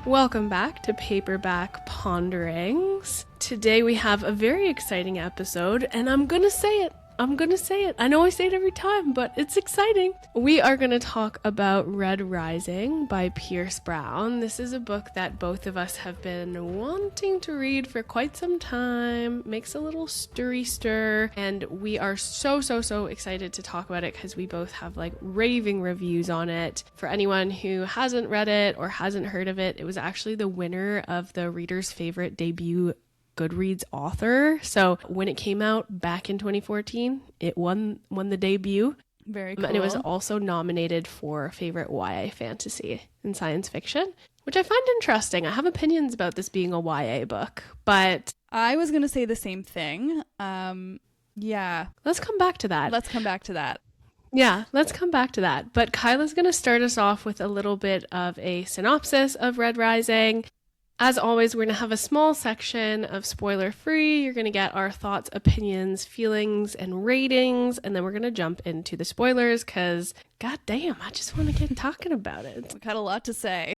Welcome back to Paperback Ponderings. Today we have a very exciting episode, and I'm gonna say it. I know I say it every time, but it's exciting. We are going to talk about Red Rising by Pierce Brown. This is a book that both of us have been wanting to read for quite some time. Makes a little stir, and we are so excited to talk about it because we both have like raving reviews on it. For anyone who hasn't read it or hasn't heard of it, it was actually the winner of the Reader's Favorite Debut Goodreads author. So when it came out back in 2014, it won the debut. Very cool. And it was also nominated for favorite YA fantasy and science fiction, which I find interesting. I have opinions about this being a YA book, but I was going to say the same thing. Yeah. Let's come back to that. Yeah, let's come back to that. But Kyla's going to start us off with a little bit of a synopsis of Red Rising. As always, we're going to have a small section of spoiler-free. You're going to get our thoughts, opinions, feelings, and ratings, and then we're going to jump into the spoilers because, goddamn, I just want to get talking about it. We've got a lot to say.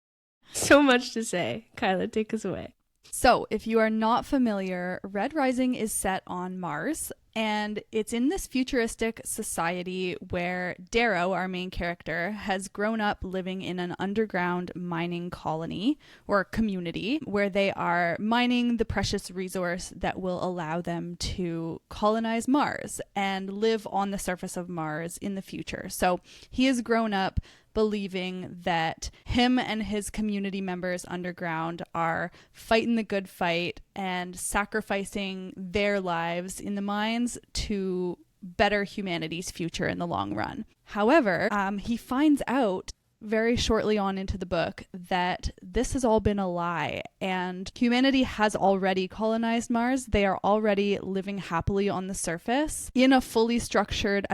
So much to say. Kyla, take us away. So, if you are not familiar, Red Rising is set on Mars, and it's in this futuristic society where Darrow, our main character, has grown up living in an underground mining colony or community where they are mining the precious resource that will allow them to colonize Mars and live on the surface of Mars in the future. So he has grown up believing that him and his community members underground are fighting the good fight and sacrificing their lives in the mines to better humanity's future in the long run. However, he finds out very shortly on into the book that this has all been a lie and humanity has already colonized Mars. They are already living happily on the surface in a fully structured,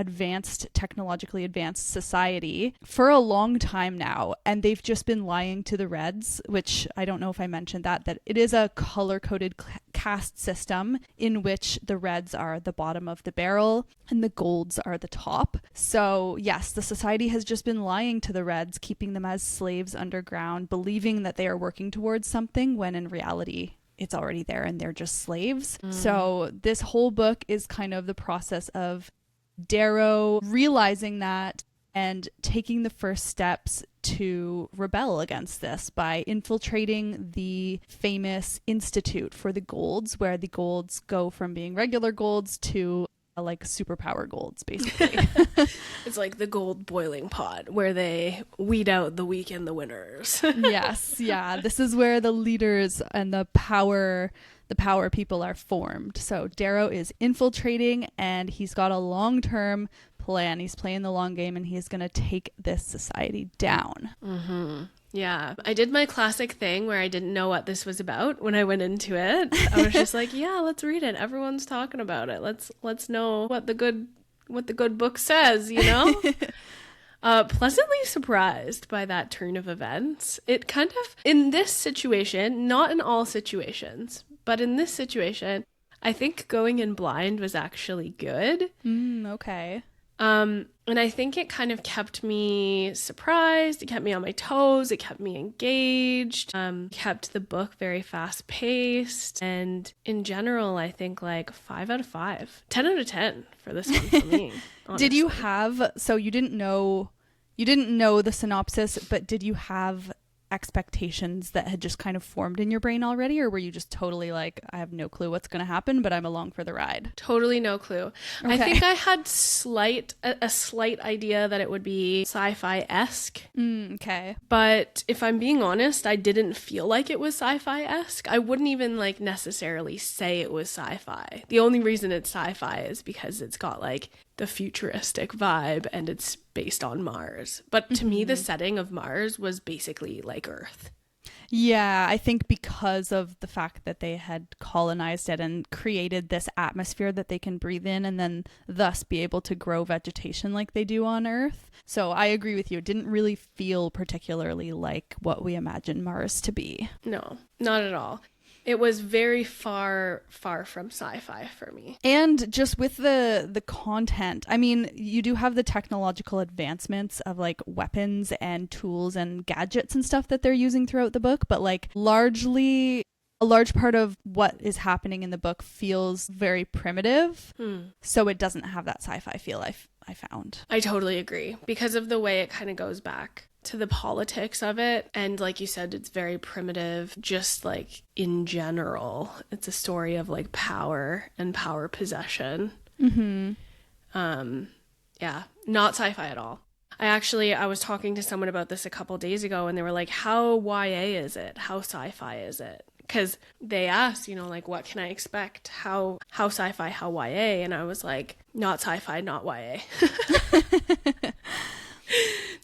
technologically advanced society for a long time now. And they've just been lying to the Reds, which I don't know if I mentioned that it is a color-coded caste system in which the Reds are the bottom of the barrel and the Golds are the top. So yes, the society has just been lying to the Reds, keeping them as slaves underground, believing that they are working towards something when in reality it's already there and they're just slaves. So this whole book is kind of the process of Darrow realizing that and taking the first steps to rebel against this by infiltrating the famous Institute for the Golds, where the Golds go from being regular Golds to like superpower Golds, basically. It's like the gold boiling pot where they weed out the weak and the winners. Yes, yeah. This is where the leaders and the power people are formed. So Darrow is infiltrating and he's got a long-term plan. He's playing the long game and he's going to take this society down. Mm-hmm. Yeah, I did my classic thing where I didn't know what this was about when I went into it. I was just like, yeah, let's read it. Everyone's talking about it. Let's know what the good book says, you know? Pleasantly surprised by that turn of events. It kind of, in this situation, not in all situations, but in this situation, I think going in blind was actually good. Okay. And I think it kind of kept me surprised. It kept me on my toes. It kept me engaged. Kept the book very fast paced. And in general, I think like 5 out of 5, 10 out of 10 for this one for me. Did you have, so you didn't know the synopsis, but did you have expectations that had just kind of formed in your brain already, or were you just totally like, I have no clue what's going to happen, but I'm along for the ride? Totally no clue. Okay. I think I had a slight idea that it would be sci-fi-esque. Okay. But if I'm being honest, I didn't feel like it was sci-fi-esque. I wouldn't even like necessarily say it was sci-fi. The only reason it's sci-fi is because it's got like the futuristic vibe and it's based on Mars. But to me, the setting of Mars was basically like Earth. Yeah, I think because of the fact that they had colonized it and created this atmosphere that they can breathe in and then thus be able to grow vegetation like they do on Earth. So I agree with you. It didn't really feel particularly like what we imagine Mars to be. No, not at all. It was very far from sci-fi for me. And just with the content, I mean, you do have the technological advancements of like weapons and tools and gadgets and stuff that they're using throughout the book, but like largely a large part of what is happening in the book feels very primitive. So it doesn't have that sci-fi feel I found. I totally agree because of the way it kind of goes back to the politics of it. And like you said, it's very primitive, just like in general. It's a story of like power and power possession. Yeah, not sci-fi at all. I was talking to someone about this a couple days ago and they were like, how YA is it? How sci-fi is it? Because they asked, you know, like, what can I expect? How sci-fi, how YA? And I was like, not sci-fi, not YA.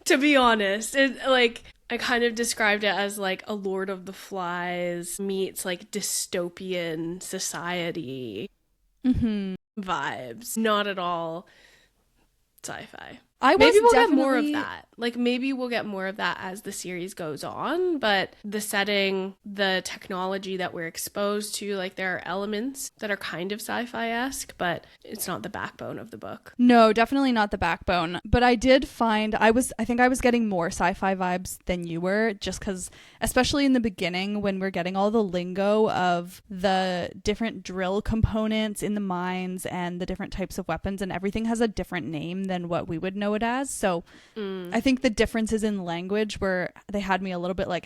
To be honest, I kind of described it as like a Lord of the Flies meets like dystopian society vibes. Not at all sci-fi. Maybe we'll get more of that. Like maybe we'll get more of that as the series goes on, but the setting, the technology that we're exposed to, like there are elements that are kind of sci-fi-esque, but it's not the backbone of the book. No, definitely not the backbone. But I did find I think I was getting more sci-fi vibes than you were, just because especially in the beginning when we're getting all the lingo of the different drill components in the mines and the different types of weapons, and everything has a different name than what we would know it as. So I think the differences in language where they had me a little bit like,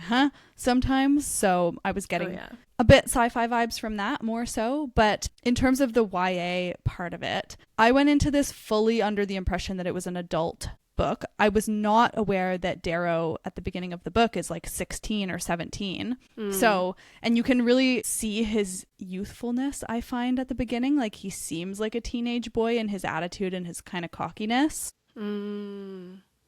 sometimes. So I was getting a bit sci-fi vibes from that more so. But in terms of the YA part of it, I went into this fully under the impression that it was an adult book. I was not aware that Darrow at the beginning of the book is like 16 or 17. So, and you can really see his youthfulness, I find, at the beginning. Like he seems like a teenage boy in his attitude and his kind of cockiness.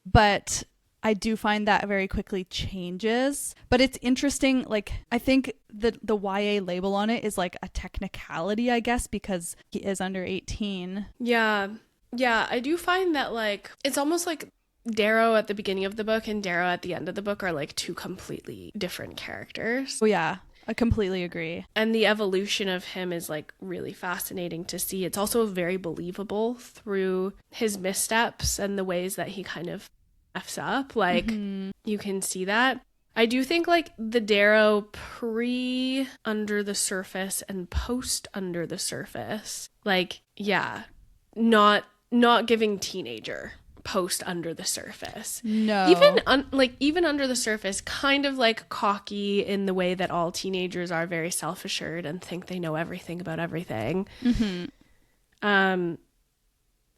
But I do find that very quickly changes. But it's interesting, like I think the YA label on it is like a technicality, I guess, because he is under 18. Yeah, I do find that like it's almost like Darrow at the beginning of the book and Darrow at the end of the book are like two completely different characters. Oh yeah, I completely agree. And the evolution of him is like really fascinating to see. It's also very believable through his missteps and the ways that he kind of F's up. Like you can see that. I do think like the Darrow pre Under the Surface and post Under the Surface, like, yeah, not giving teenager post Under the Surface. No. Even Under the Surface, kind of like cocky in the way that all teenagers are, very self-assured and think they know everything about everything.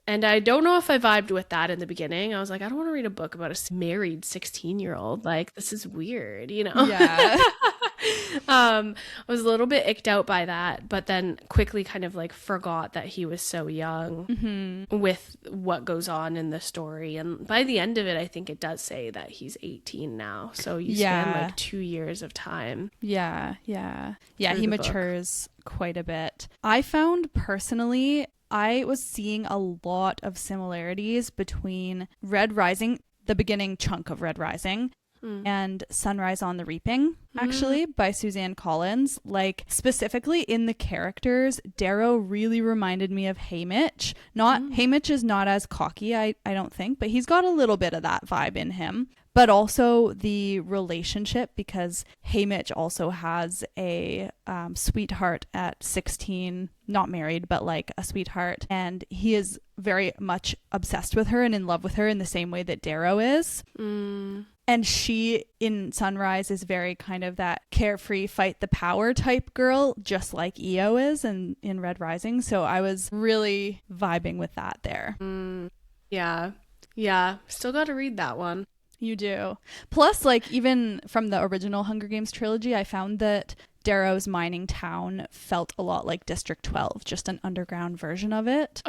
And I don't know if I vibed with that in the beginning. I was like, I don't want to read a book about a married 16-year-old. Like, this is weird, you know? Yeah. I was a little bit icked out by that, but then quickly kind of like forgot that he was so young with what goes on in the story. And by the end of it, I think it does say that he's 18 now. So you spend like 2 years of time. Yeah, he matures quite a bit. I found personally, I was seeing a lot of similarities between Red Rising, the beginning chunk of Red Rising, and Sunrise on the Reaping, actually, by Suzanne Collins. Like, specifically in the characters, Darrow really reminded me of Haymitch. Haymitch is not as cocky, I don't think, but he's got a little bit of that vibe in him. But also the relationship, because Haymitch also has a sweetheart at 16, not married, but like a sweetheart. And he is very much obsessed with her and in love with her in the same way that Darrow is. And she, in Sunrise, is very kind of that carefree, fight the power type girl, just like Io is in Red Rising. So I was really vibing with that there. Yeah. Still got to read that one. You do. Plus, like, even from the original Hunger Games trilogy, I found that Darrow's mining town felt a lot like District 12, just an underground version of it.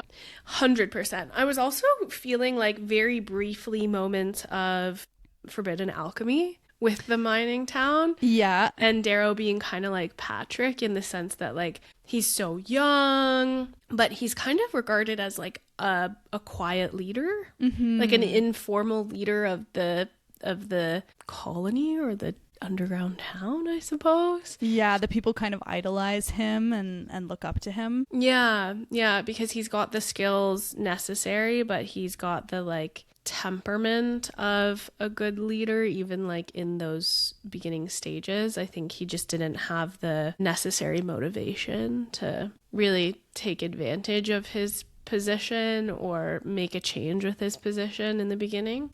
100%. I was also feeling like very briefly moments of Forbidden Alchemy with the mining town. Yeah. And Darrow being kind of like Patrick in the sense that like he's so young, but he's kind of regarded as like a quiet leader, like an informal leader of the colony or the underground town, I suppose. Yeah, the people kind of idolize him and look up to him. Yeah, because he's got the skills necessary, but he's got the like temperament of a good leader, even like in those beginning stages. I think he just didn't have the necessary motivation to really take advantage of his position or make a change with his position in the beginning.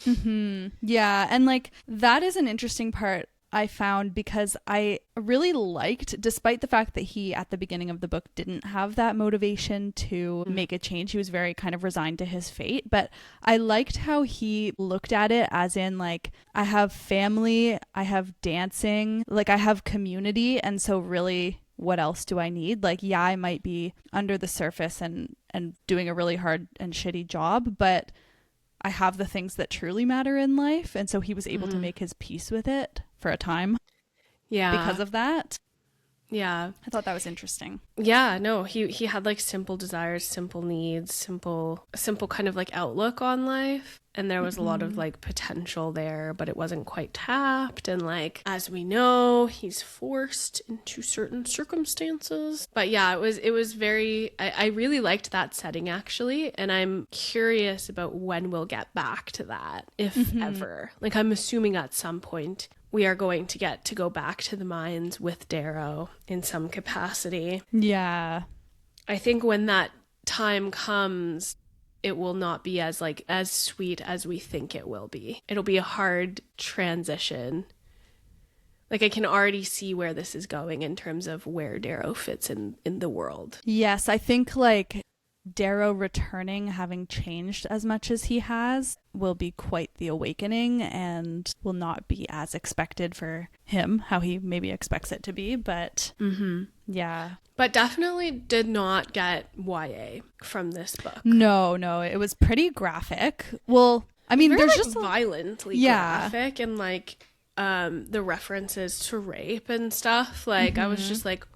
Yeah, and like that is an interesting part I found, because I really liked, despite the fact that he at the beginning of the book didn't have that motivation to make a change, he was very kind of resigned to his fate, but I liked how he looked at it as in like, I have family, I have dancing, like I have community, and so really what else do I need? Like, yeah, I might be under the surface and doing a really hard and shitty job, but I have the things that truly matter in life. And so he was able to make his peace with it for a time. Yeah. Because of that. Yeah. I thought that was interesting. Yeah, no, he had like simple desires, simple needs, simple kind of like outlook on life. And there was a lot of like potential there, but it wasn't quite tapped. And like, as we know, he's forced into certain circumstances. But yeah, it was very, I really liked that setting actually. And I'm curious about when we'll get back to that, if ever. Like, I'm assuming at some point we are going to get to go back to the mines with Darrow in some capacity. Yeah. I think when that time comes, it will not be as sweet as we think it will be. It'll be a hard transition. Like, I can already see where this is going in terms of where Darrow fits in the world. Yes, I think like Darrow returning, having changed as much as he has, will be quite the awakening and will not be as expected for him, how he maybe expects it to be. But yeah. But definitely did not get YA from this book. No, it was pretty graphic. Well, I mean, very, there's like, just violently graphic, and like the references to rape and stuff. Like, I was just like,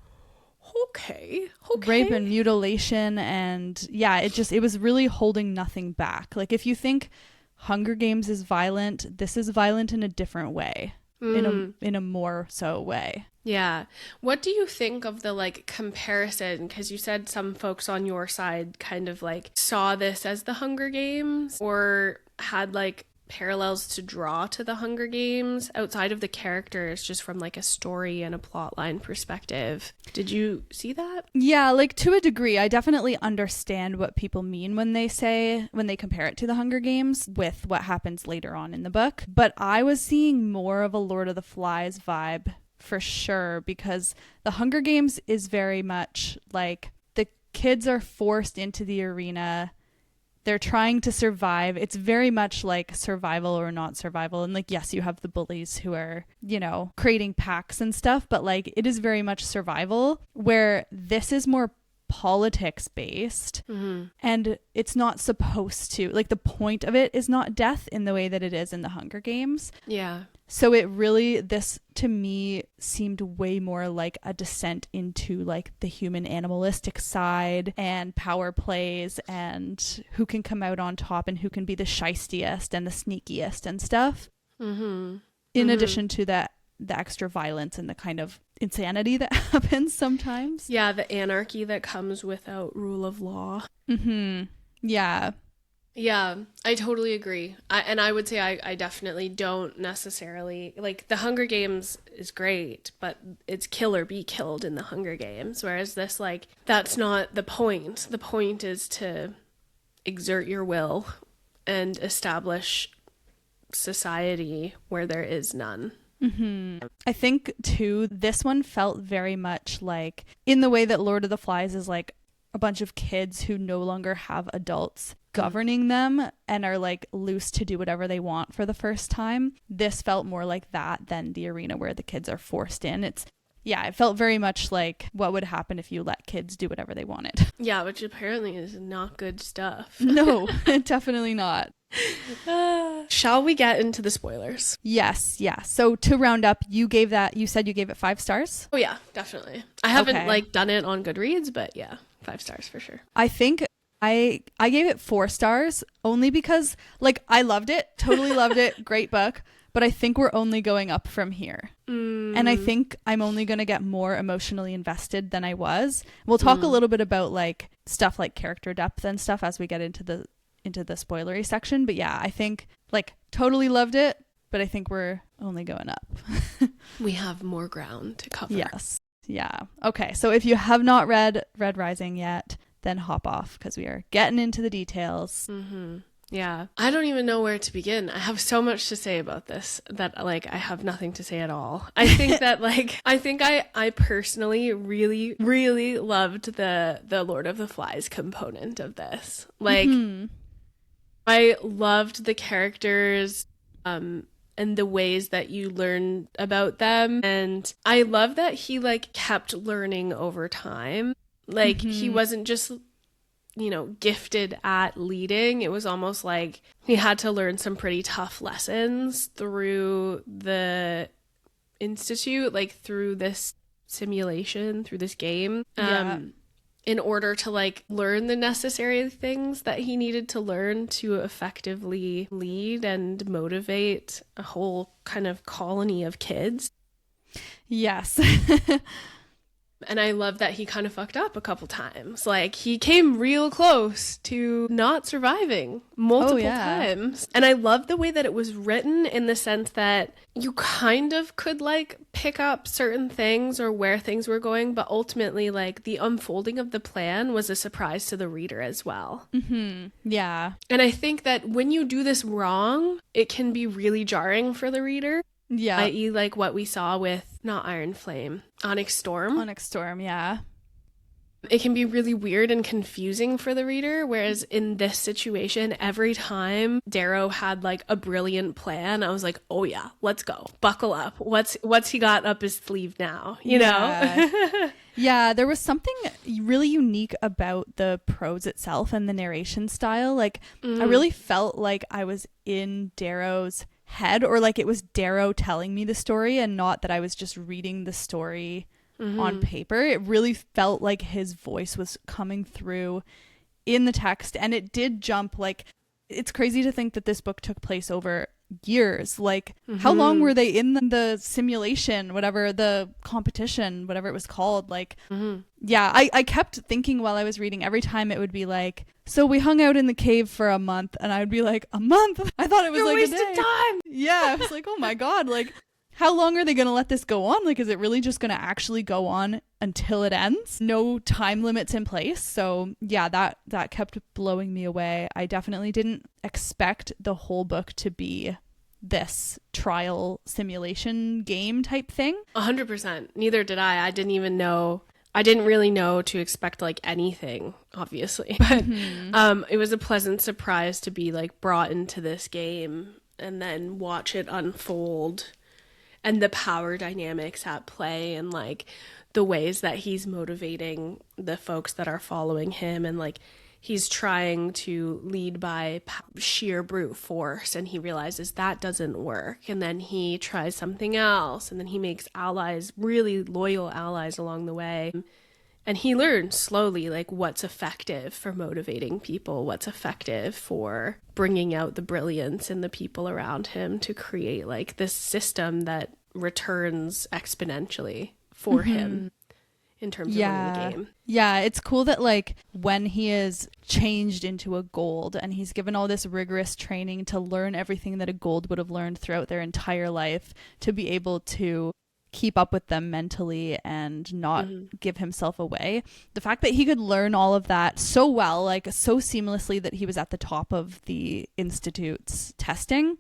okay. Rape and mutilation, and yeah, it was really holding nothing back. Like, if you think Hunger Games is violent, this is violent in a different way, in a more so way. Yeah. What do you think of the like comparison? Because you said some folks on your side kind of like saw this as the Hunger Games, or had like parallels to draw to the Hunger Games outside of the characters, just from like a story and a plotline perspective. Did you see that? Yeah, like to a degree. I definitely understand what people mean when they compare it to the Hunger Games with what happens later on in the book. But I was seeing more of a Lord of the Flies vibe for sure, because the Hunger Games is very much like the kids are forced into the arena. They're trying to survive. It's very much like survival or not survival. And like, yes, you have the bullies who are, creating packs and stuff, but like it is very much survival, where this is more politics based. And it's not supposed to, like, the point of it is not death in the way that it is in the Hunger Games. Yeah. So this to me seemed way more like a descent into like the human animalistic side and power plays and who can come out on top and who can be the shystiest and the sneakiest and stuff. In addition to that, the extra violence and the kind of insanity that happens sometimes. Yeah, the anarchy that comes without rule of law. Yeah. Yeah, I totally agree. I would say I definitely don't necessarily, like, the Hunger Games is great, but it's kill or be killed in the Hunger Games, whereas this, like, that's not the point. The point is to exert your will and establish society where there is none. I think too, this one felt very much like, in the way that Lord of the Flies is like a bunch of kids who no longer have adults governing them and are like loose to do whatever they want for the first time. This felt more like that than the arena where the kids are forced in. It felt very much like what would happen if you let kids do whatever they wanted. Yeah, which apparently is not good stuff. No, definitely not. Shall we get into the spoilers? Yes, yeah. So to round up, you said you gave it 5 stars? Oh yeah, definitely. I haven't done it on Goodreads, but yeah, 5 stars for sure. I think I gave it 4 stars only because, like, I loved it, totally loved it, great book, but I think we're only going up from here. And I think I'm only going to get more emotionally invested than I was. We'll talk a little bit about like stuff like character depth and stuff as we get into the spoilery section. But yeah, I think like totally loved it, but I think we're only going up. We have more ground to cover. Yes. Yeah. Okay. So if you have not read Red Rising yet, then hop off because we are getting into the details. Yeah. I don't even know where to begin. I have so much to say about this that like I have nothing to say at all. I think that like I personally really, really loved the Lord of the Flies component of this. Like I loved the characters and the ways that you learn about them. And I love that he like kept learning over time. Like he wasn't just, you know, gifted at leading. It was almost like he had to learn some pretty tough lessons through the institute, like through this simulation, through this game. In order to like learn the necessary things that he needed to learn to effectively lead and motivate a whole kind of colony of kids. Yes. And I love that he kind of fucked up a couple times. Like he came real close to not surviving multiple times. And I love the way that it was written in the sense that you kind of could like pick up certain things or where things were going, but ultimately like the unfolding of the plan was a surprise to the reader as well. Yeah. And I think that when you do this wrong, it can be really jarring for the reader. Yeah. I.e. like what we saw with not Iron Flame, Onyx Storm. Onyx Storm, yeah. It can be really weird and confusing for the reader, whereas in this situation, every time Darrow had like a brilliant plan, I was like, oh yeah, let's go. Buckle up. What's he got up his sleeve now? You know? Yeah, there was something really unique about the prose itself and the narration style. Like, I really felt like I was in Darrow's head, or like it was Darrow telling me the story and not that I was just reading the story on paper. It really felt like his voice was coming through in the text, and it did jump. Like, it's crazy to think that this book took place over years. Like, how long were they in the simulation, whatever, the competition, whatever it was called? Like, yeah, I kept thinking while I was reading, every time it would be like, so we hung out in the cave for a month, and I would be like, a month? I thought it was like a day. Time. Yeah, I was like, oh my God, like, how long are they going to let this go on? Like, is it really just going to actually go on until it ends? No time limits in place. So yeah, that kept blowing me away. I definitely didn't expect the whole book to be this trial simulation game type thing. 100%. Neither did I. I didn't really know to expect like anything, obviously. But it was a pleasant surprise to be like brought into this game and then watch it unfold, and the power dynamics at play, and like the ways that he's motivating the folks that are following him, and like he's trying to lead by sheer brute force, and he realizes that doesn't work, and then he tries something else, and then he makes allies, really loyal allies along the way, and he learns slowly like what's effective for motivating people, what's effective for bringing out the brilliance in the people around him to create like this system that returns exponentially for him in terms of winning the game. Yeah, it's cool that like when he is changed into a gold and he's given all this rigorous training to learn everything that a gold would have learned throughout their entire life, to be able to keep up with them mentally and not give himself away. The fact that he could learn all of that so well, like so seamlessly, that he was at the top of the Institute's testing,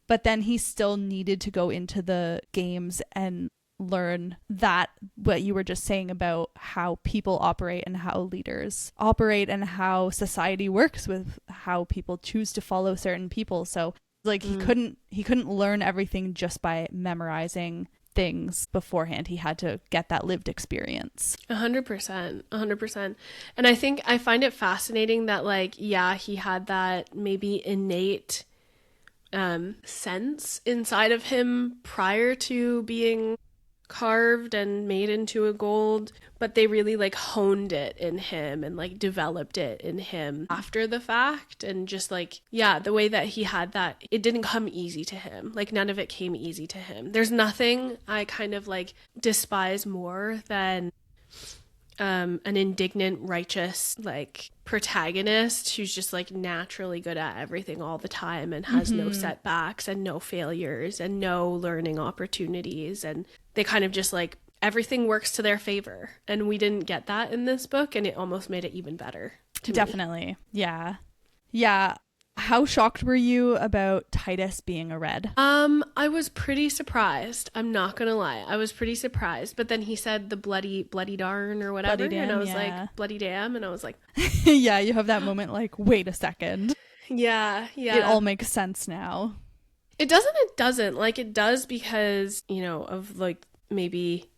but then he still needed to go into the games and learn that, what you were just saying about how people operate and how leaders operate and how society works with how people choose to follow certain people. So like he couldn't learn everything just by memorizing things beforehand. He had to get that lived experience. 100%. And I find it fascinating that like, yeah, he had that maybe innate sense inside of him prior to being carved and made into a gold, but they really like honed it in him and like developed it in him after the fact. And just like, yeah, the way that he had that, it didn't come easy to him. Like none of it came easy to him. There's nothing I kind of like despise more than an indignant, righteous, like protagonist who's just like naturally good at everything all the time and has no setbacks and no failures and no learning opportunities. And they kind of just like everything works to their favor. And we didn't get that in this book, and it almost made it even better to me. Definitely. Yeah. Yeah. How shocked were you about Titus being a red? I was pretty surprised. I'm not gonna lie. I was pretty surprised. But then he said the bloody darn or whatever. Bloody damn, and I was yeah. like, bloody damn. And I was like, Yeah, you have that moment like, wait a second. yeah. It all makes sense now. It doesn't. Like, it does because, you know, of like maybe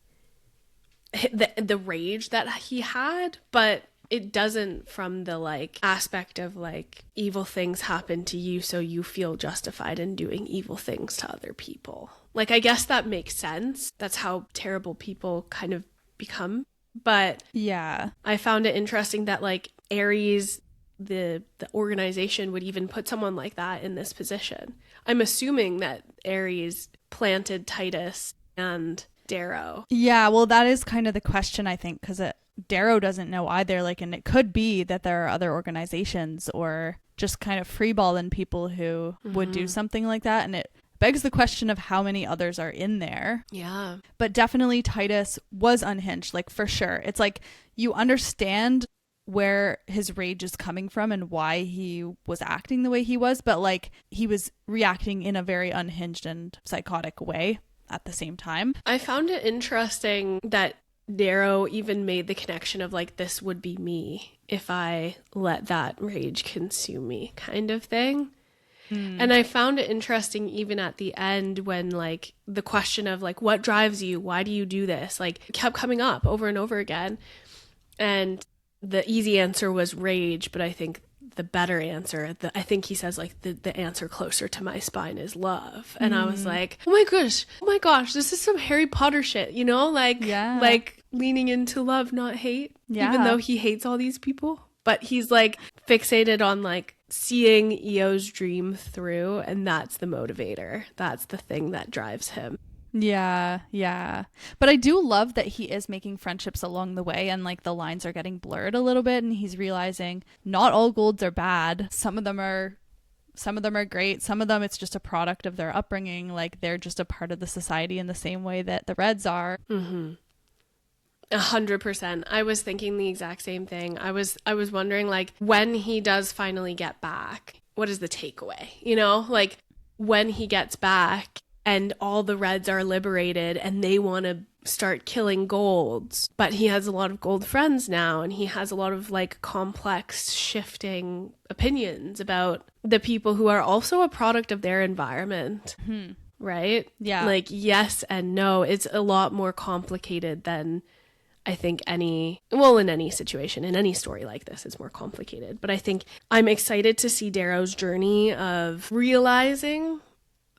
the rage that he had, but it doesn't from the like aspect of like evil things happen to you, so you feel justified in doing evil things to other people. Like, I guess that makes sense. That's how terrible people kind of become. But yeah, I found it interesting that like Ares, the organization, would even put someone like that in this position. I'm assuming that Ares planted Titus and Darrow. Yeah, well, that is kind of the question, I think, because Darrow doesn't know either. Like, and it could be that there are other organizations or just kind of freeballing people who would do something like that. And it begs the question of how many others are in there. Yeah. But definitely Titus was unhinged, like, for sure. It's like you understand where his rage is coming from and why he was acting the way he was, but like he was reacting in a very unhinged and psychotic way at the same time. I found it interesting that Darrow even made the connection of like, this would be me if I let that rage consume me, kind of thing. And I found it interesting even at the end when like the question of like, what drives you? Why do you do this? Like, kept coming up over and over again. And the easy answer was rage, but I think the better answer, I think he says like the answer closer to my spine is love. And I was like, oh my gosh, this is some Harry Potter shit, you know? Like, yeah, like leaning into love, not hate. Yeah. Even though he hates all these people. But he's like fixated on like seeing Eo's dream through, and that's the motivator. That's the thing that drives him. Yeah, yeah. But I do love that he is making friendships along the way, and like the lines are getting blurred a little bit, and he's realizing not all golds are bad. Some of them are great. Some of them it's just a product of their upbringing. Like, they're just a part of the society in the same way that the reds are. 100%. I was thinking the exact same thing. I was wondering like, when he does finally get back, what is the takeaway? You know, like when he gets back and all the reds are liberated and they want to start killing golds, but he has a lot of gold friends now, and he has a lot of like complex shifting opinions about the people who are also a product of their environment. Right? Yeah. Like, yes and no. It's a lot more complicated than I think in any situation, in any story like this, it's more complicated. But I think I'm excited to see Darrow's journey of realizing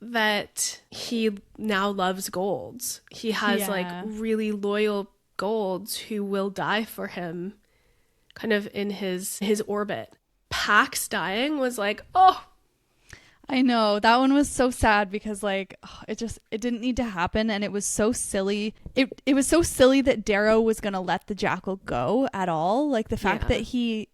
that he now loves golds. He has like really loyal golds who will die for him kind of in his orbit. Pax dying was like, oh, I know, that one was so sad because like it didn't need to happen, and it was so silly. It was so silly that Darrow was gonna let the jackal go at all. Like the fact that he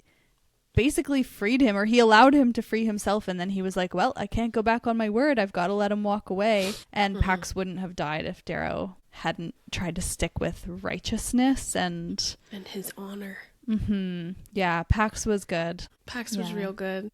basically freed him, or he allowed him to free himself, and then he was like, well, I can't go back on my word, I've got to let him walk away. And Pax wouldn't have died if Darrow hadn't tried to stick with righteousness and his honor. Yeah, Pax was good. Pax was real good.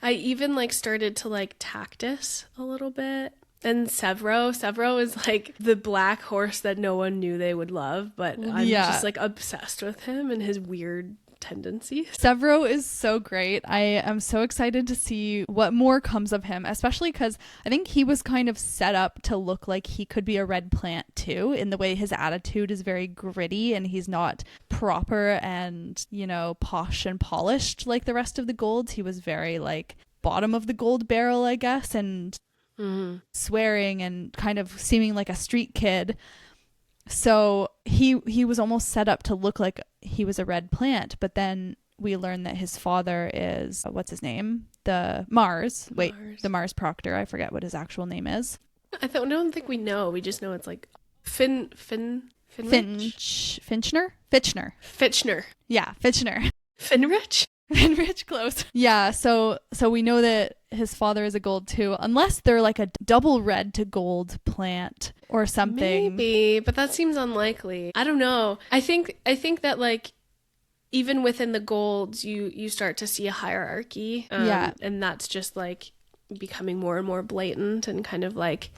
I even like started to like Tactus a little bit. And Severo is like the black horse that no one knew they would love, but I'm just like obsessed with him and his weird tendencies. Severo is so great. I am so excited to see what more comes of him, especially because I think he was kind of set up to look like he could be a red plant too, in the way his attitude is very gritty and he's not proper and, you know, posh and polished like the rest of the golds. He was very like bottom of the gold barrel, I guess, and swearing and kind of seeming like a street kid. So he was almost set up to look like he was a red plant, but then we learn that his father is, what's his name? The Mars. Wait, the Mars Proctor. I forget what his actual name is. don't think we know. We just know it's like Finchner? Fitchner. Yeah, Fitchner. Finrich? Finrich, close. Yeah, so we know that his father is a gold too, unless they're like a double red to gold plant or something. Maybe, but that seems unlikely. I don't know. I think that like even within the golds, you start to see a hierarchy. Yeah. And that's just like becoming more and more blatant, and kind of like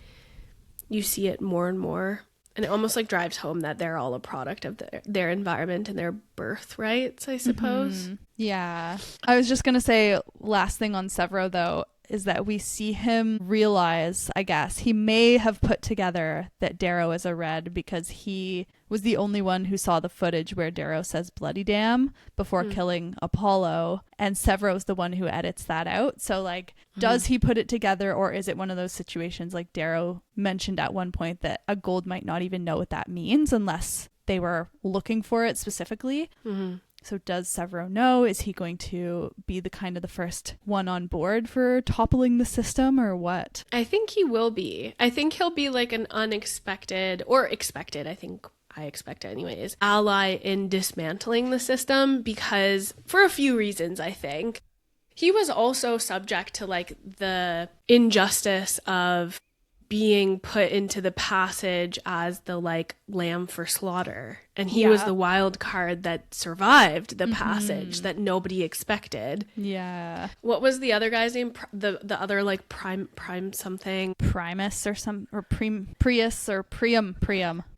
you see it more and more. And it almost like drives home that they're all a product of their environment and their birthrights, I suppose. Mm-hmm. Yeah. I was just going to say, last thing on Severo, though, is that we see him realize, I guess, he may have put together that Darrow is a red because he was the only one who saw the footage where Darrow says bloody damn before killing Apollo, and Severo's the one who edits that out. So like, does he put it together, or is it one of those situations like Darrow mentioned at one point that a gold might not even know what that means unless they were looking for it specifically? So does Severo know? Is he going to be the first one on board for toppling the system, or what? I think he will be. I think he'll be like an unexpected, or expected, I expect it anyways, ally in dismantling the system, because for a few reasons, I think. He was also subject to like the injustice of being put into the passage as the like lamb for slaughter, and he was the wild card that survived the passage that nobody expected. What was the other guy's name? The other like prime something, Primus or some, or Prius or Priam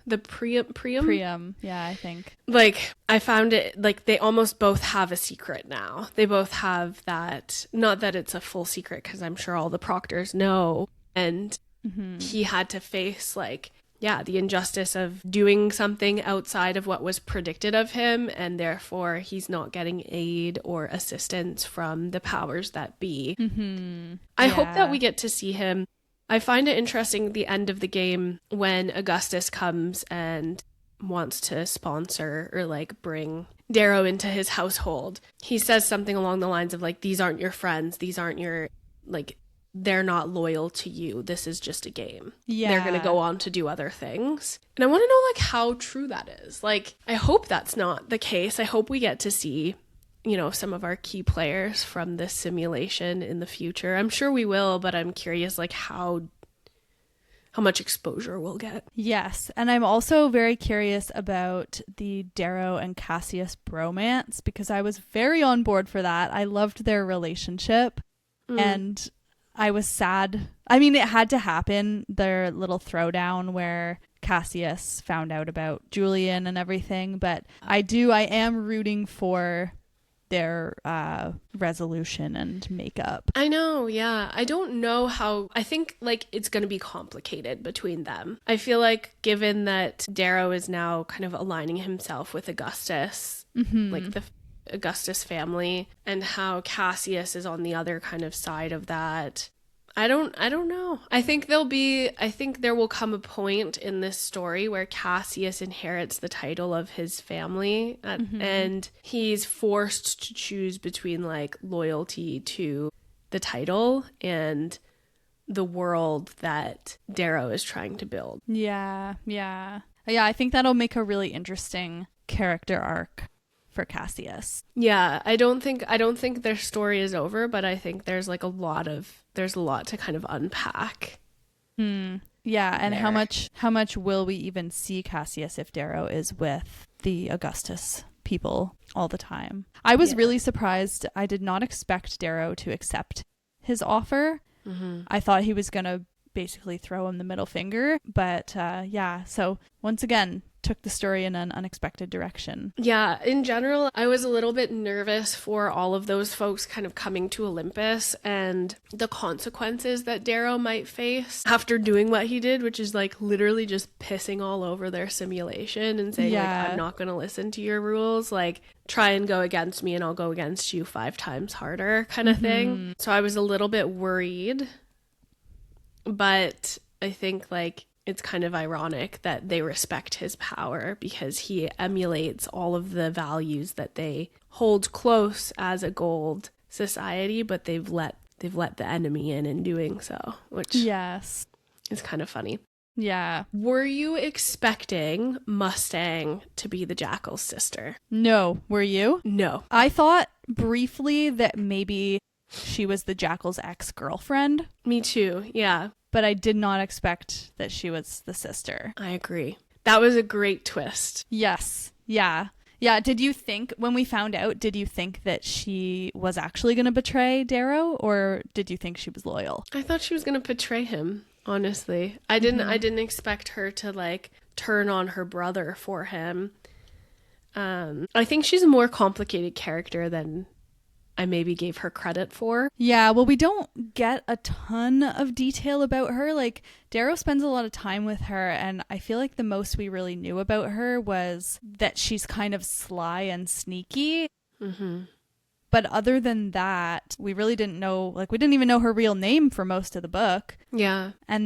the Priam. Yeah, I think like I found it like they almost both have a secret now. They both have that, not that it's a full secret because I'm sure all the proctors know, and he had to face like, the injustice of doing something outside of what was predicted of him, and therefore he's not getting aid or assistance from the powers that be. I hope that we get to see him. I find it interesting the end of the game when Augustus comes and wants to sponsor or like bring Darrow into his household. He says something along the lines of like, these aren't your friends, these aren't your like, they're not loyal to you. This is just a game. They're going to go on to do other things. And I want to know like how true that is. Like, I hope that's not the case. I hope we get to see, some of our key players from this simulation in the future. I'm sure we will, but I'm curious like how much exposure we'll get. Yes. And I'm also very curious about the Darrow and Cassius bromance, because I was very on board for that. I loved their relationship. And I was sad. I mean, it had to happen, their little throwdown where Cassius found out about Julian and everything. But I am rooting for their resolution and makeup. I know, yeah. I don't know how. I think like it's going to be complicated between them. I feel like given that Darrow is now kind of aligning himself with Augustus, like the Augustus family, and how Cassius is on the other kind of side of that. I don't know. I think there will come a point in this story where Cassius inherits the title of his family, and he's forced to choose between like loyalty to the title and the world that Darrow is trying to build. Yeah. I think that'll make a really interesting character arc for Cassius. Yeah, I don't think their story is over, but I think there's like a lot to kind of unpack. Yeah, and there. How much will we even see Cassius if Darrow is with the Augustus people all the time? I was really surprised. I did not expect Darrow to accept his offer. I thought he was gonna basically throw him the middle finger, but so once again took the story in an unexpected direction. Yeah, in general, I was a little bit nervous for all of those folks kind of coming to Olympus and the consequences that Darrow might face after doing what he did, which is like literally just pissing all over their simulation and saying like, I'm not going to listen to your rules, like try and go against me and I'll go against you 5 times harder kind of thing. So I was a little bit worried, but I think like it's kind of ironic that they respect his power because he emulates all of the values that they hold close as a gold society, but they've let the enemy in doing so, which Yes. is kind of funny. Yeah. Were you expecting Mustang to be the Jackal's sister? No. Were you? No. I thought briefly that maybe she was the Jackal's ex-girlfriend, Me too. Yeah, but I did not expect that she was the sister. I agree. That was a great twist. Yes. Yeah. Yeah. Did you think, when we found out, did you think that she was actually going to betray Darrow, or did you think she was loyal? I thought she was going to betray him, honestly. I didn't expect her to like turn on her brother for him. I think she's a more complicated character than I maybe gave her credit for. Yeah, well, we don't get a ton of detail about her. Like, Darrow spends a lot of time with her, and I feel like the most we really knew about her was that she's kind of sly and sneaky. Mm-hmm. But other than that, we really didn't know, like, we didn't even know her real name for most of the book. Yeah. And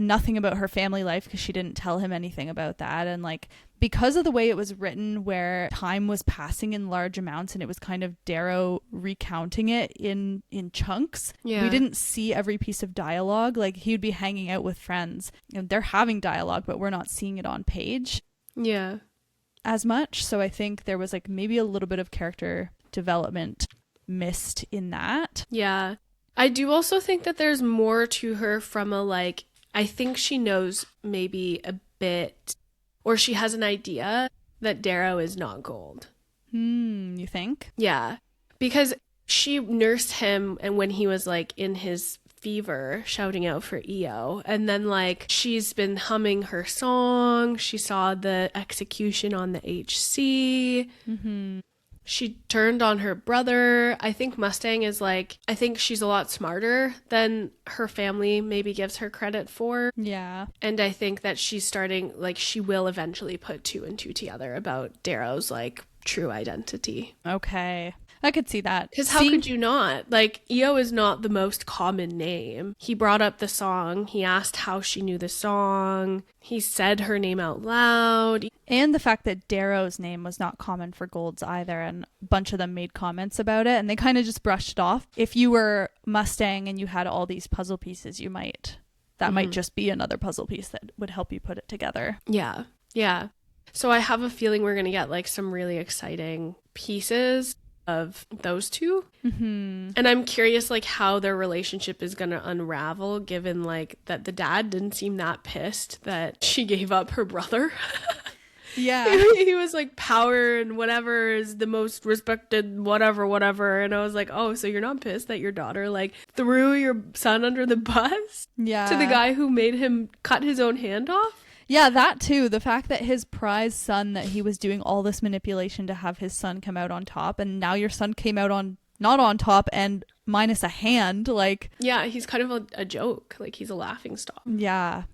nothing about her family life because she didn't tell him anything about that. And, like, because of the way it was written, where time was passing in large amounts and it was kind of Darrow recounting it in chunks, Yeah. we didn't see every piece of dialogue. Like, he'd be hanging out with friends and they're having dialogue, but we're not seeing it on page Yeah. as much. So I think there was, like, maybe a little bit of character development missed in that. Yeah. I do also think that there's more to her from a, like, I think she knows maybe a bit, or she has an idea that Darrow is not gold. You think? Yeah. Because she nursed him, and when he was like in his fever shouting out for EO, and then like she's been humming her song, she saw the execution on the HC. She turned on her brother. I think Mustang is like, I think she's a lot smarter than her family maybe gives her credit for. Yeah. And I think that she's starting, like, she will eventually put two and two together about Darrow's, like, true identity. Okay. I could see that. Because how could you not? Like, EO is not the most common name. He brought up the song. He asked how she knew the song. He said her name out loud. And the fact that Darrow's name was not common for golds either, and a bunch of them made comments about it, and they kind of just brushed it off. If you were Mustang and you had all these puzzle pieces, that might just be another puzzle piece that would help you put it together. Yeah. Yeah. So I have a feeling we're going to get, like, some really exciting pieces of those two. And I'm curious, like, how their relationship is going to unravel, given, like, that the dad didn't seem that pissed that she gave up her brother. Yeah. He was like, power and whatever is the most respected whatever. And I was like, oh, so you're not pissed that your daughter, like, threw your son under the bus? Yeah. To the guy who made him cut his own hand off? Yeah, that too. The fact that his prize son, that he was doing all this manipulation to have his son come out on top, and now your son came out not on top and minus a hand, like... Yeah, he's kind of a joke. Like, he's a laughingstock. Yeah.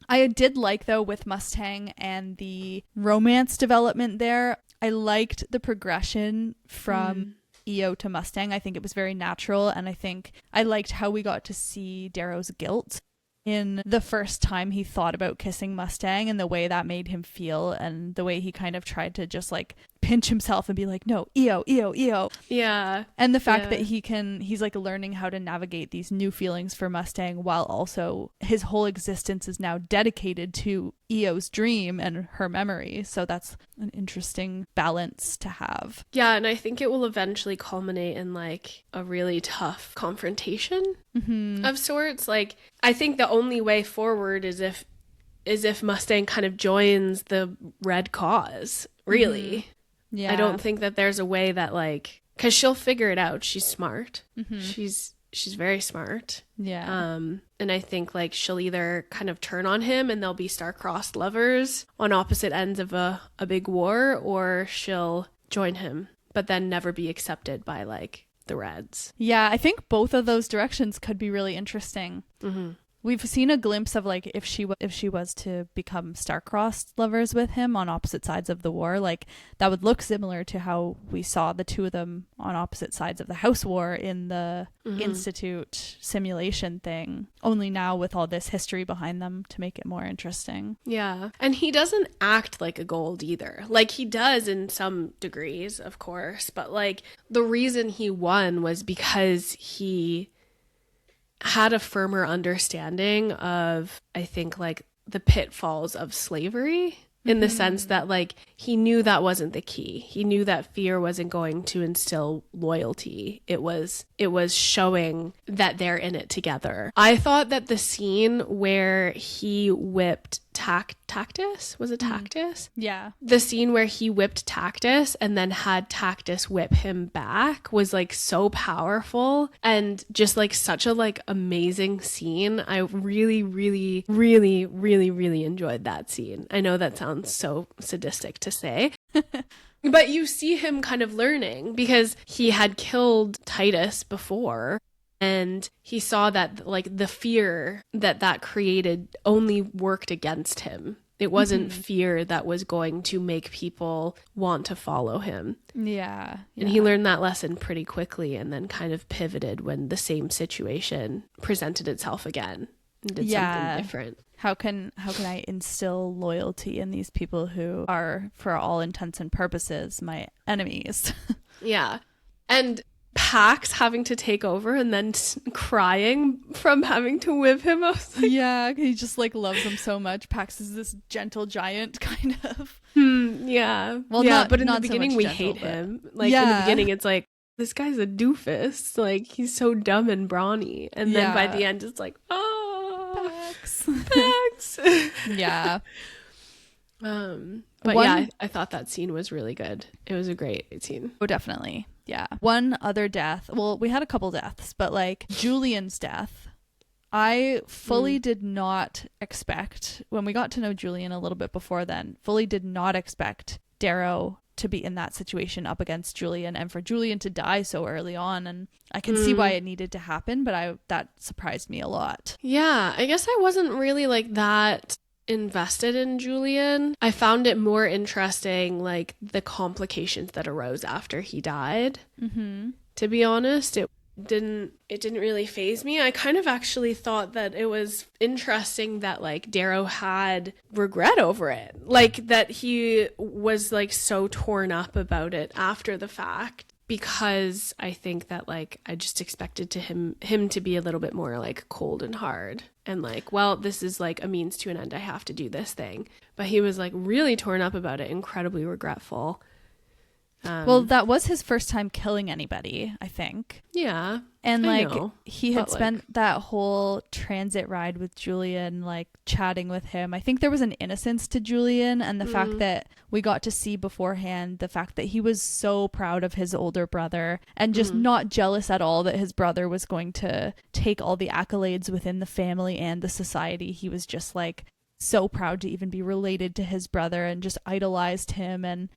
I did like, though, with Mustang and the romance development there, I liked the progression from EO to Mustang. I think it was very natural, and I think I liked how we got to see Darrow's guilt in the first time he thought about kissing Mustang, and the way that made him feel, and the way he kind of tried to just, like, pinch himself and be like, no, EO. Yeah. And the fact that he's like learning how to navigate these new feelings for Mustang, while also his whole existence is now dedicated to EO's dream and her memory. So that's an interesting balance to have. Yeah, and I think it will eventually culminate in, like, a really tough confrontation of sorts. Like, I think the only way forward is if Mustang kind of joins the red cause, really. Yeah. I don't think that there's a way that, like, because she'll figure it out. She's smart. She's very smart. Yeah. And I think, like, she'll either kind of turn on him and they'll be star-crossed lovers on opposite ends of a big war, or she'll join him, but then never be accepted by, like, the Reds. Yeah, I think both of those directions could be really interesting. We've seen a glimpse of like if she was to become star-crossed lovers with him on opposite sides of the war, like that would look similar to how we saw the two of them on opposite sides of the house war in the Institute simulation thing, only now with all this history behind them to make it more interesting. Yeah. And he doesn't act like a gold either. Like he does in some degrees, of course, but like the reason he won was because he had a firmer understanding of, I think, like the pitfalls of slavery, in the sense that like he knew that wasn't the key. He knew that fear wasn't going to instill loyalty. It was showing that they're in it together. I thought that the scene where he whipped Tactus, was it Tactus? Yeah. The scene where he whipped Tactus and then had Tactus whip him back was like so powerful and just like such a like amazing scene. I really, really, really, really, really enjoyed that scene. I know that sounds so sadistic to say. But you see him kind of learning because he had killed Titus before. And he saw that like the fear that created only worked against him. It wasn't fear that was going to make people want to follow him. Yeah. And he learned that lesson pretty quickly and then kind of pivoted when the same situation presented itself again and did something different. How can I instill loyalty in these people who are, for all intents and purposes, my enemies? Yeah. And Pax having to take over and then crying from having to whip him. I was like, yeah, he just like loves him so much. Pax is this gentle giant kind of. Yeah. Well, yeah, not, but in not the beginning so we gentle, hate but... him. Like in the beginning it's like, this guy's a doofus. Like he's so dumb and brawny. And then by the end it's like, oh, Pax. Yeah. But yeah, I thought that scene was really good. It was a great scene. Oh, definitely. Yeah. One other death. Well, we had a couple deaths, but like Julian's death, I fully did not expect, when we got to know Julian a little bit before then, fully did not expect Darrow to be in that situation up against Julian and for Julian to die so early on. And I can see why it needed to happen, but that surprised me a lot. Yeah, I guess I wasn't really like that invested in Julian. I found it more interesting, like the complications that arose after he died. To be honest, it didn't really faze me. I kind of actually thought that it was interesting that like Darrow had regret over it, like that he was like so torn up about it after the fact. Because I think that like I just expected him to be a little bit more like cold and hard and like, well, this is like a means to an end. I have to do this thing. But he was like really torn up about it, incredibly regretful. Well, that was his first time killing anybody, I think. Yeah. And I like know, he had spent that whole transit ride with Julian, like chatting with him. I think there was an innocence to Julian, and the fact that we got to see beforehand the fact that he was so proud of his older brother and just not jealous at all that his brother was going to take all the accolades within the family and the society. He was just like so proud to even be related to his brother and just idolized him. And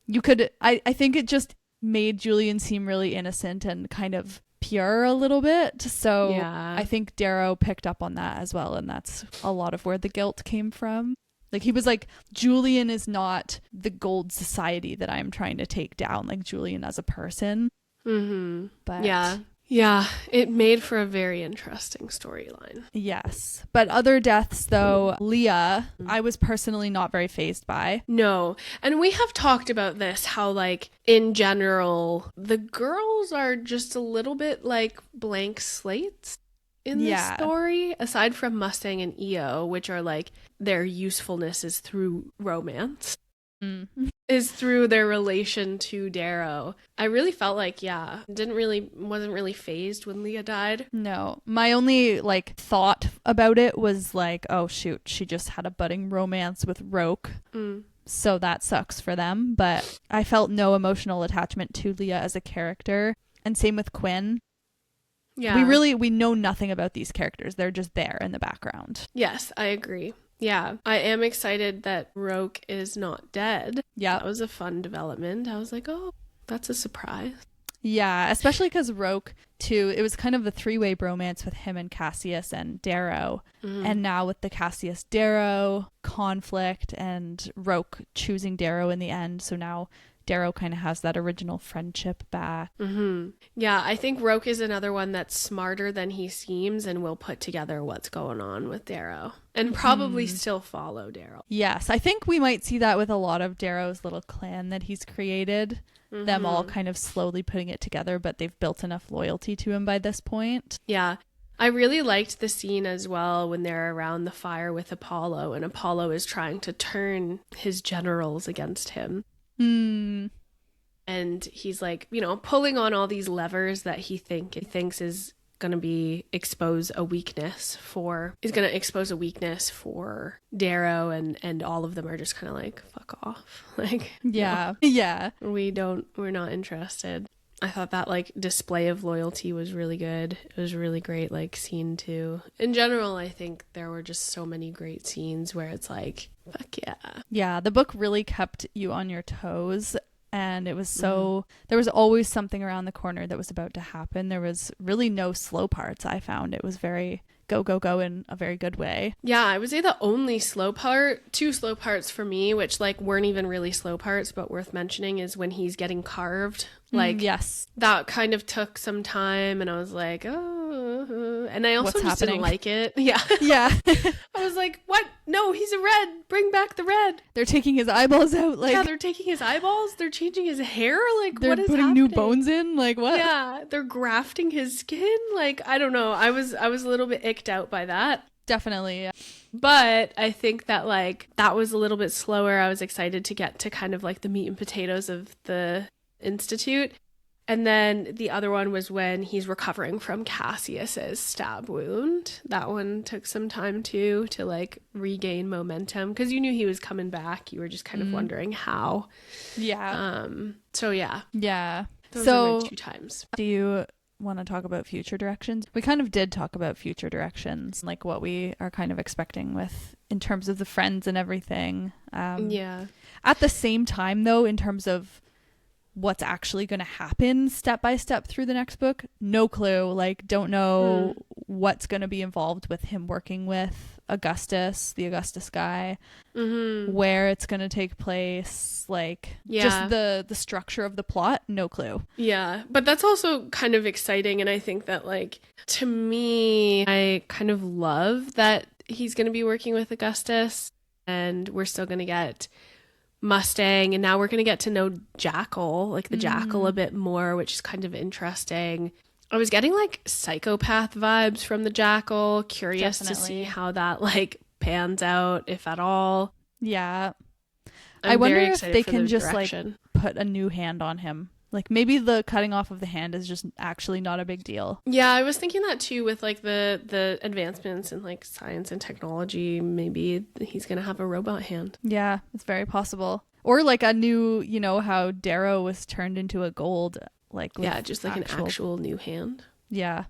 I think it just made Julian seem really innocent and kind of pure a little bit. So yeah. I think Darrow picked up on that as well. And that's a lot of where the guilt came from. Like he was like, Julian is not the gold society that I'm trying to take down, like Julian as a person. But yeah, it made for a very interesting storyline. Yes. But other deaths, though, Leah, I was personally not very fazed by. No. And we have talked about this, how, like, in general, the girls are just a little bit like blank slates in this story, aside from Mustang and Io, which are like, their usefulness is through romance. Is through their relation to Darrow. I really felt like, wasn't really fazed when Leah died. No. My only like thought about it was like, oh shoot, she just had a budding romance with Roke. So that sucks for them. But I felt no emotional attachment to Leah as a character. And same with Quinn. Yeah. We know nothing about these characters. They're just there in the background. Yes, I agree. Yeah, I am excited that Roke is not dead. Yeah. That was a fun development. I was like, oh, that's a surprise. Yeah, especially because Roke, too, it was kind of a three-way bromance with him and Cassius and Darrow. And now with the Cassius-Darrow conflict and Roke choosing Darrow in the end, so now Darrow kind of has that original friendship back. Yeah, I think Roke is another one that's smarter than he seems and will put together what's going on with Darrow and probably still follow Darrow. Yes, I think we might see that with a lot of Darrow's little clan that he's created. Them all kind of slowly putting it together, but they've built enough loyalty to him by this point. Yeah. I really liked the scene as well when they're around the fire with Apollo and Apollo is trying to turn his generals against him. And he's like, you know, pulling on all these levers that he thinks is going to expose a weakness for Darrow, and all of them are just kind of like, fuck off. Like, yeah. no, Yeah. we're not interested. I thought that like display of loyalty was really good. It was a really great like scene too. In general, I think there were just so many great scenes where it's like, fuck yeah. Yeah, the book really kept you on your toes. And it was so, there was always something around the corner that was about to happen. There was really no slow parts, I found. It was very go, go, go in a very good way. Yeah, I would say the only two slow parts for me, which like weren't even really slow parts, but worth mentioning, is when he's getting carved. Like, yes, that kind of took some time and I was like, oh, and I also What's just happening? didn't like it. Yeah. Yeah. I was like, what? No, he's a red. Bring back the red. They're taking his eyeballs out. Like, Yeah, they're taking his eyeballs. They're changing his hair. Like, they're what is putting happening? new bones in. Like, what? Yeah, they're grafting his skin. Like, I don't know. I was a little bit icked out by that. Definitely. Yeah. But I think that like that was a little bit slower. I was excited to get to kind of like the meat and potatoes of the Institute. And then the other one was when he's recovering from Cassius's stab wound. That one took some time too to like regain momentum because you knew he was coming back. You were just kind of wondering how. Yeah. So yeah. Yeah. Those So are my two times. do you want to talk about future directions? We kind of did talk about future directions, like what we are kind of expecting with in terms of the friends and everything. Yeah. At the same time, though, in terms of what's actually going to happen step by step through the next book, no clue. Like, don't know what's going to be involved with him working with Augustus, the Augustus guy, where it's going to take place, like just the structure of the plot, no clue. Yeah, but that's also kind of exciting, and I think that like to me, I kind of love that he's going to be working with Augustus, and we're still going to get Mustang, and now we're going to get to know Jackal, like the Jackal a bit more, which is kind of interesting. I was getting like psychopath vibes from the Jackal, curious to see how that like pans out, if at all. Yeah. I'm I wonder very if excited they for can the just direction. like put a new hand on him. Like maybe the cutting off of the hand is just actually not a big deal. Yeah, I was thinking that too with like the advancements in like science and technology. Maybe he's gonna have a robot hand. Yeah, it's very possible. Or like a new, you know, how Darrow was turned into a gold, like Yeah, just like an actual new hand. Yeah.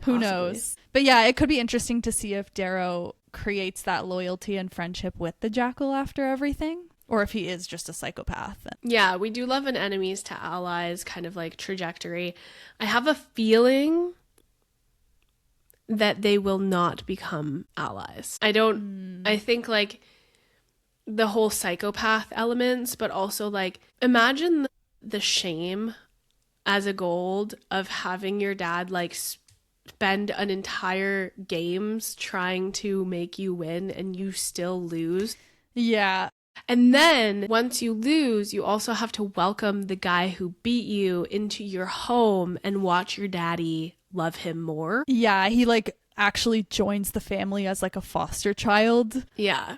Who knows? But yeah, it could be interesting to see if Darrow creates that loyalty and friendship with the Jackal after everything, or if he is just a psychopath. Yeah, we do love an enemies to allies kind of like trajectory. I have a feeling that they will not become allies. I think like the whole psychopath elements, but also like imagine the shame as a gold of having your dad like spend an entire games trying to make you win and you still lose. Yeah. And then once you lose, you also have to welcome the guy who beat you into your home and watch your daddy love him more. Yeah, he like actually joins the family as like a foster child. Yeah.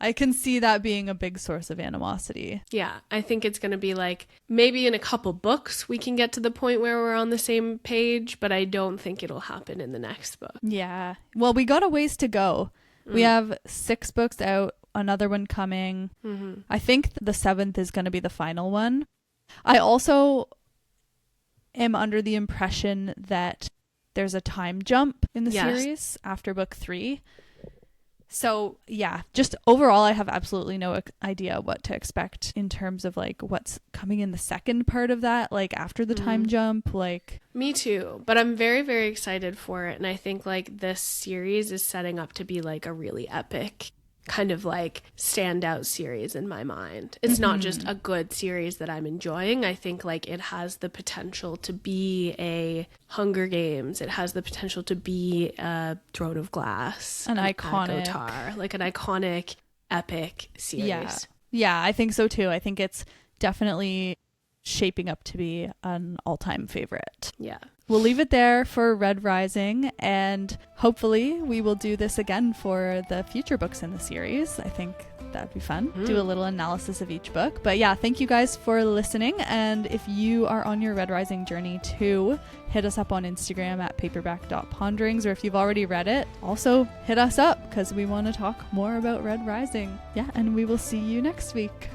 I can see that being a big source of animosity. Yeah, I think it's going to be like maybe in a couple books we can get to the point where we're on the same page, but I don't think it'll happen in the next book. Yeah. Well, we got a ways to go. We have 6 books out, another one coming. I think the 7th is going to be the final one. I also am under the impression that there's a time jump in the series after book 3. So yeah, just overall, I have absolutely no idea what to expect in terms of like what's coming in the second part of that, like after the time jump. Like, me too, but I'm very, very excited for it. And I think like this series is setting up to be like a really epic kind of like standout series in my mind. It's not just a good series that I'm enjoying. I think like it has the potential to be a Hunger Games. It has the potential to be a Throne of Glass, an iconic Avatar, like an iconic epic series. Yeah, I think so too. I think it's definitely shaping up to be an all-time favorite. Yeah. We'll leave it there for Red Rising, and hopefully we will do this again for the future books in the series. I think that'd be fun. Do a little analysis of each book. But yeah, thank you guys for listening. And if you are on your Red Rising journey too, hit us up on Instagram at paperback.ponderings, or if you've already read it, also hit us up because we want to talk more about Red Rising. Yeah, and we will see you next week.